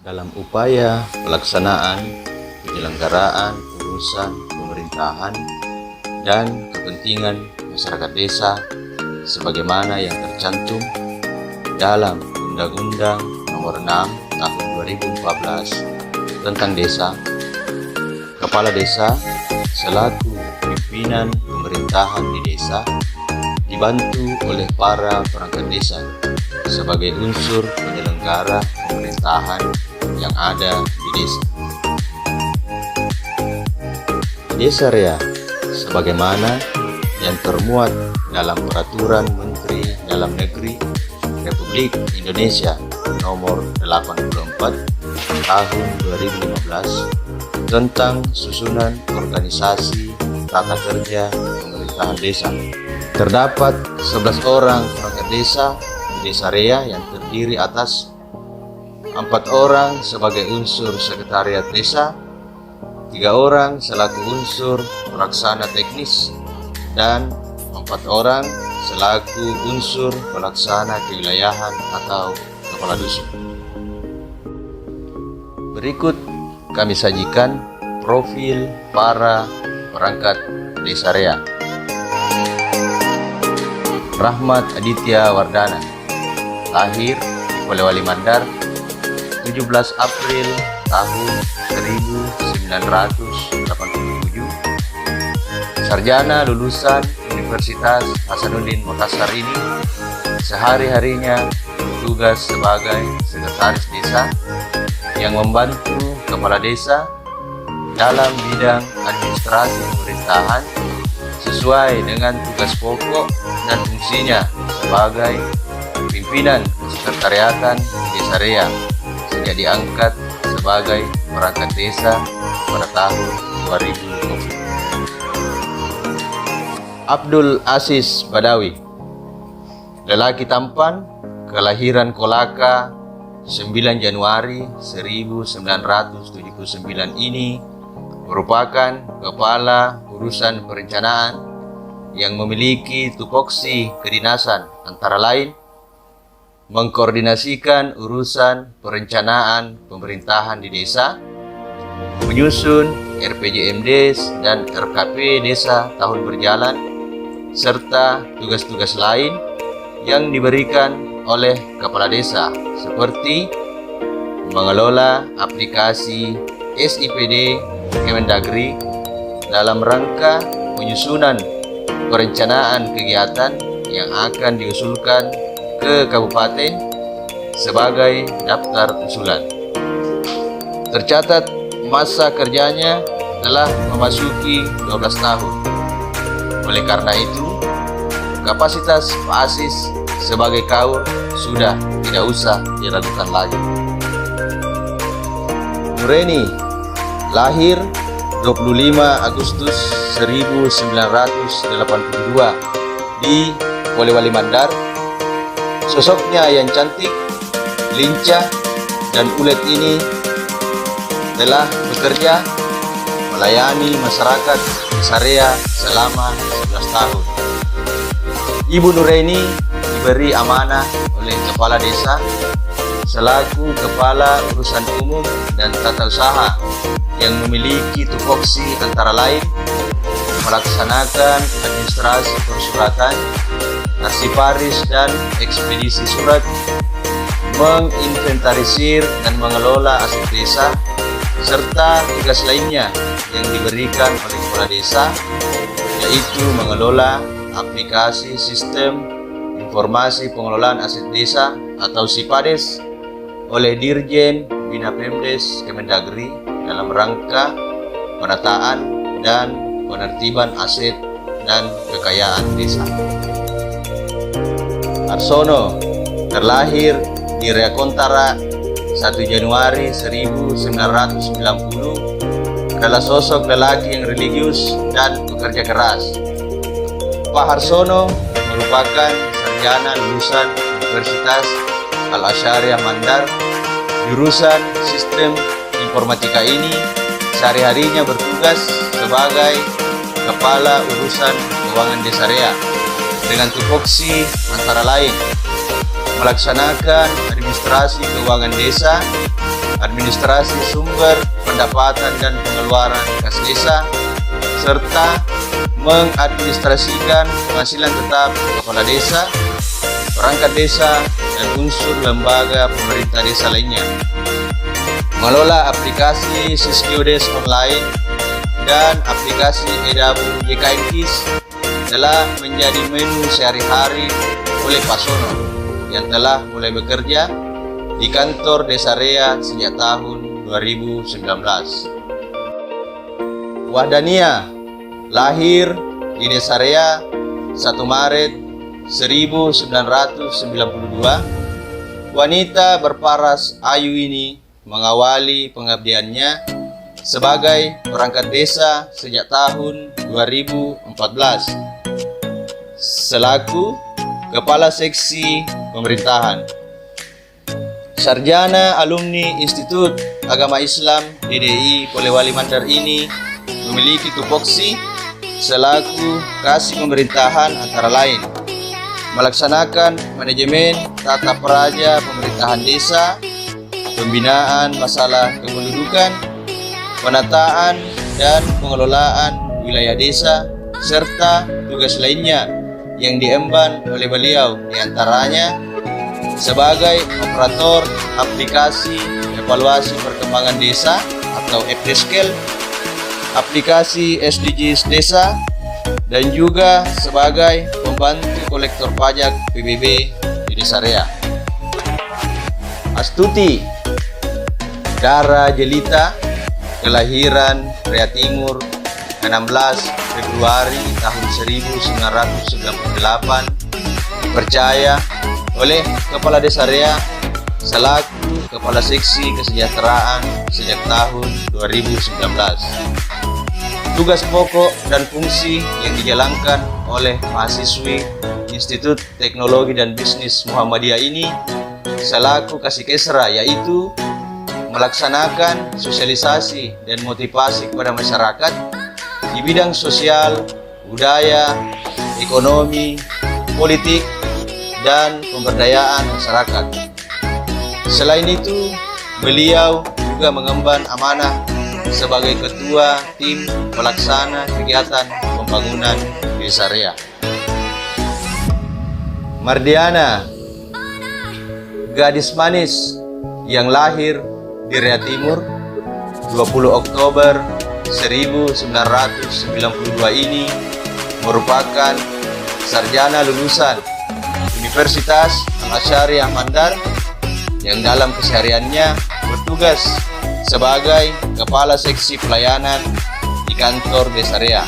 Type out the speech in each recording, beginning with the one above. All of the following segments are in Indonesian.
dalam upaya pelaksanaan penyelenggaraan urusan pemerintahan dan kepentingan masyarakat desa sebagaimana yang tercantum dalam Undang-Undang Nomor 6 Tahun 2014 tentang Desa. Kepala Desa selaku pimpinan pemerintahan di desa dibantu oleh para perangkat desa sebagai unsur penyelenggara pemerintahan yang ada di desa. Desa Rea sebagaimana yang termuat dalam Peraturan Menteri Dalam Negeri Republik Indonesia Nomor 84 Tahun 2015 tentang susunan organisasi tata kerja pemerintahan desa. Terdapat 11 orang perangkat desa di Desa Rea yang terdiri atas 4 orang sebagai unsur sekretariat desa, 3 orang selaku unsur pelaksana teknis, dan 4 orang selaku unsur pelaksana kewilayahan atau kepala dusun. Berikut kami sajikan profil para perangkat Desa Rea. Rahmat Aditya Wardana, lahir di Polewali Mandar 17 April tahun 1987, sarjana lulusan Universitas Hasanuddin Makassar ini sehari-harinya bertugas sebagai sekretaris desa yang membantu kepala desa dalam bidang administrasi pemerintahan sesuai dengan tugas pokok dan fungsinya sebagai pimpinan sekretariatan Desa Rea sejak diangkat sebagai perangkat desa pada tahun 2020. Abdul Aziz Badawi, lelaki tampan, kelahiran Kolaka 9 Januari 1979 ini merupakan kepala urusan perencanaan yang memiliki tupoksi kedinasan antara lain mengkoordinasikan urusan perencanaan pemerintahan di desa, menyusun RPJMDes dan RKP desa tahun berjalan, serta tugas-tugas lain yang diberikan oleh kepala desa seperti mengelola aplikasi SIPD Kemendagri dalam rangka penyusunan perencanaan kegiatan yang akan diusulkan ke kabupaten sebagai daftar usulan. Tercatat masa kerjanya telah memasuki 12 tahun. Oleh karena itu, kapasitas Pak Aziz sebagai kaur sudah tidak usah diragukan lagi. Nureni, lahir 25 Agustus 1982 di Polewali Mandar. Sosoknya yang cantik, lincah, dan ulet ini telah bekerja melayani masyarakat Desa Rea selama 11 tahun. Ibu Nureni diberi amanah oleh kepala desa selaku kepala urusan umum dan tata usaha yang memiliki tupoksi antara lain melaksanakan administrasi persuratan, arsiparis dan ekspedisi surat, menginventarisir dan mengelola aset desa, serta tugas lainnya yang diberikan oleh kepala desa, yaitu mengelola aplikasi sistem informasi pengelolaan aset desa atau SIPADes oleh Dirjen Bina Pemdes Kemendagri dalam rangka penataan dan penertiban aset dan kekayaan desa. Arsono, terlahir di Rea Kontara 1 Januari 1990, adalah sosok lelaki yang religius dan bekerja keras. Pak Harsono merupakan sarjana lulusan Universitas Al-Asyariah Mandar. Jurusan Sistem Informatika ini sehari-harinya bertugas sebagai Kepala Urusan Keuangan Desa Rea dengan tupoksi antara lain melaksanakan administrasi keuangan desa, administrasi sumber pendapatan dan pengeluaran kas desa, serta mengadministrasikan penghasilan tetap kepala desa, perangkat desa, dan unsur lembaga pemerintah desa lainnya. Mengelola aplikasi Siskiodes online dan aplikasi EWJKM KIS telah menjadi menu sehari-hari oleh Pak Sono yang telah mulai bekerja di kantor Desa Rea sejak tahun 2019. Wahdania lahir di Desa Rea 1 Maret 1992. Wanita berparas ayu ini mengawali pengabdiannya sebagai perangkat desa sejak tahun 2014 selaku Kepala Seksi Pemerintahan. Sarjana alumni Institut Agama Islam DDI Polewali Mandar ini memiliki tupoksi selaku Kasih Pemerintahan antara lain melaksanakan manajemen tata praja pemerintahan desa, pembinaan masalah kependudukan, penataan dan pengelolaan wilayah desa, serta tugas lainnya yang diemban oleh beliau, diantaranya sebagai operator aplikasi evaluasi perkembangan desa atau FDSCAL, aplikasi SDGs desa, dan juga sebagai pembantu kolektor pajak PBB di Desa Rea. Astuti Dara Jelita, kelahiran Rea Timur 16 Februari tahun 1998, dipercaya oleh Kepala Desa Rea selaku Kepala Seksi Kesejahteraan sejak tahun 2019. Tugas pokok dan fungsi yang dijalankan oleh mahasiswi Institut Teknologi dan Bisnis Muhammadiyah ini selaku Kasih-Kesra, yaitu melaksanakan sosialisasi dan motivasi kepada masyarakat di bidang sosial, budaya, ekonomi, politik, dan pemberdayaan masyarakat. Selain itu, beliau juga mengemban amanah sebagai Ketua Tim Pelaksana Kegiatan Pembangunan Desa Rea. Mardiana, gadis manis yang lahir di Rea Timur 20 Oktober 1992 ini merupakan sarjana lulusan Universitas Al-Asyariah Mandar yang dalam kesehariannya bertugas sebagai Kepala Seksi Pelayanan di kantor Desa Rea.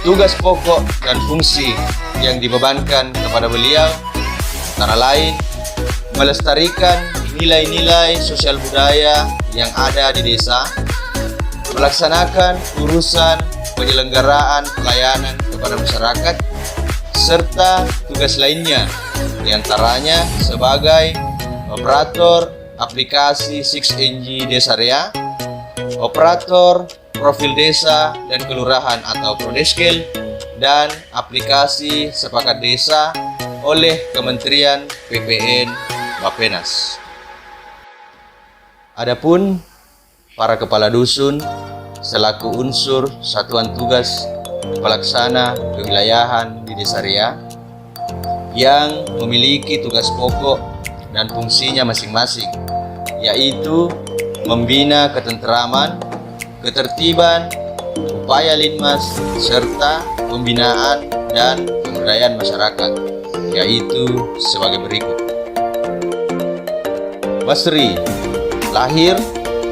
Tugas pokok dan fungsi yang dibebankan kepada beliau antara lain melestarikan nilai-nilai sosial budaya yang ada di desa, melaksanakan urusan penyelenggaraan pelayanan kepada masyarakat, serta tugas lainnya, diantaranya sebagai operator aplikasi 6NG Desa Rea, operator profil desa dan kelurahan atau Prodeskel, dan aplikasi sepakat desa oleh Kementerian PPN Bappenas. Adapun para kepala dusun selaku unsur satuan tugas pelaksana kewilayahan di Desa Rea yang memiliki tugas pokok dan fungsinya masing-masing, yaitu membina ketentraman, ketertiban, upaya linmas, serta pembinaan dan pemberdayaan masyarakat, yaitu sebagai berikut. Basri lahir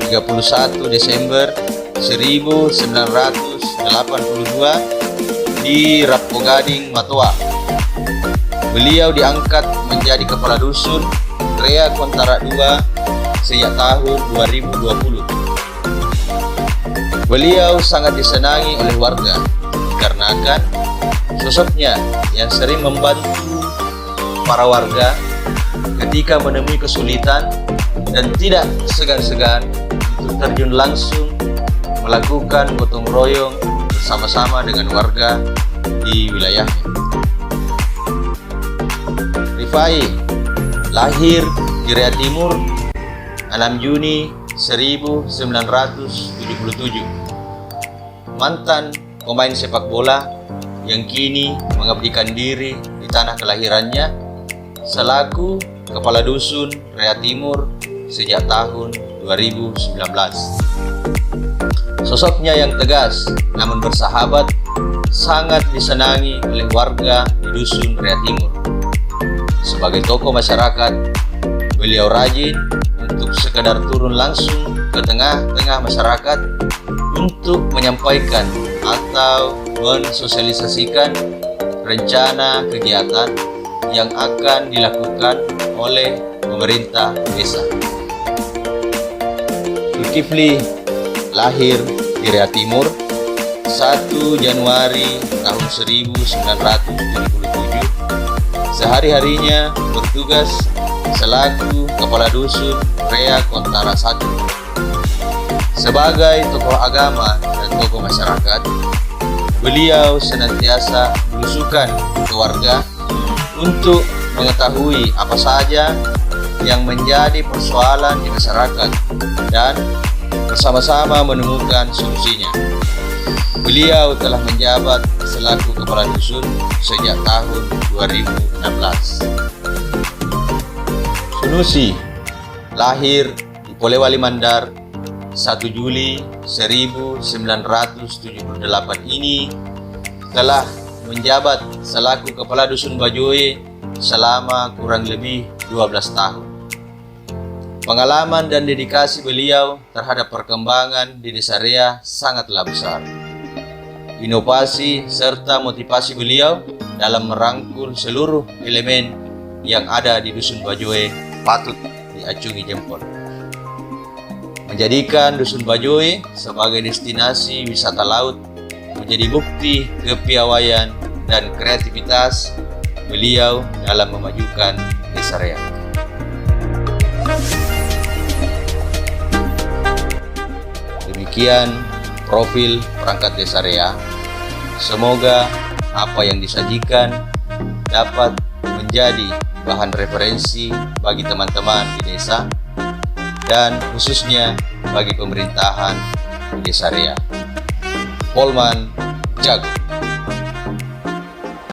31 Desember 1982 di Rapogading, Matoa. Beliau diangkat menjadi kepala dusun Rea Kontara II sejak tahun 2020. Beliau sangat disenangi oleh warga dikarenakan sosoknya yang sering membantu para warga ketika menemui kesulitan dan tidak segan-segan untuk terjun langsung melakukan gotong royong bersama-sama dengan warga di wilayahnya. Rifai Lahir di Rea Timur 6 Juni 1977. Mantan pemain sepak bola yang kini mengabdikan diri di tanah kelahirannya selaku Kepala Dusun Rea Timur sejak tahun 2019. Sosoknya yang tegas namun bersahabat sangat disenangi oleh warga di Dusun Rea Timur. Sebagai tokoh masyarakat, beliau rajin untuk sekedar turun langsung ke tengah-tengah masyarakat untuk menyampaikan atau mensosialisasikan rencana kegiatan yang akan dilakukan oleh pemerintah desa. Zulkifli lahir di Rea Timur 1 Januari tahun 1977. Sehari-harinya bertugas selaku Kepala Dusun Rea Kontara 1. Sebagai tokoh agama dan tokoh masyarakat, beliau senantiasa belusukan ke warga untuk mengetahui apa saja yang menjadi persoalan di masyarakat dan bersama-sama menemukan solusinya. Beliau telah menjabat selaku Kepala Dusun sejak tahun 2016. Sunusi lahir di Polewali Mandar 1 Juli 1978 ini telah menjabat selaku Kepala Dusun Bajoe selama kurang lebih 12 tahun. Pengalaman dan dedikasi beliau terhadap perkembangan di Desa Rea sangatlah besar. Inovasi serta motivasi beliau dalam merangkul seluruh elemen yang ada di Dusun Bajoe patut diacungi jempol. Menjadikan Dusun Bajoe sebagai destinasi wisata laut menjadi bukti kepiawaian dan kreativitas beliau dalam memajukan Desa Rea. Demikian profil perangkat Desa Rea. Semoga apa yang disajikan dapat menjadi bahan referensi bagi teman-teman di desa dan khususnya bagi pemerintahan di Desa Rea. Polman Jago.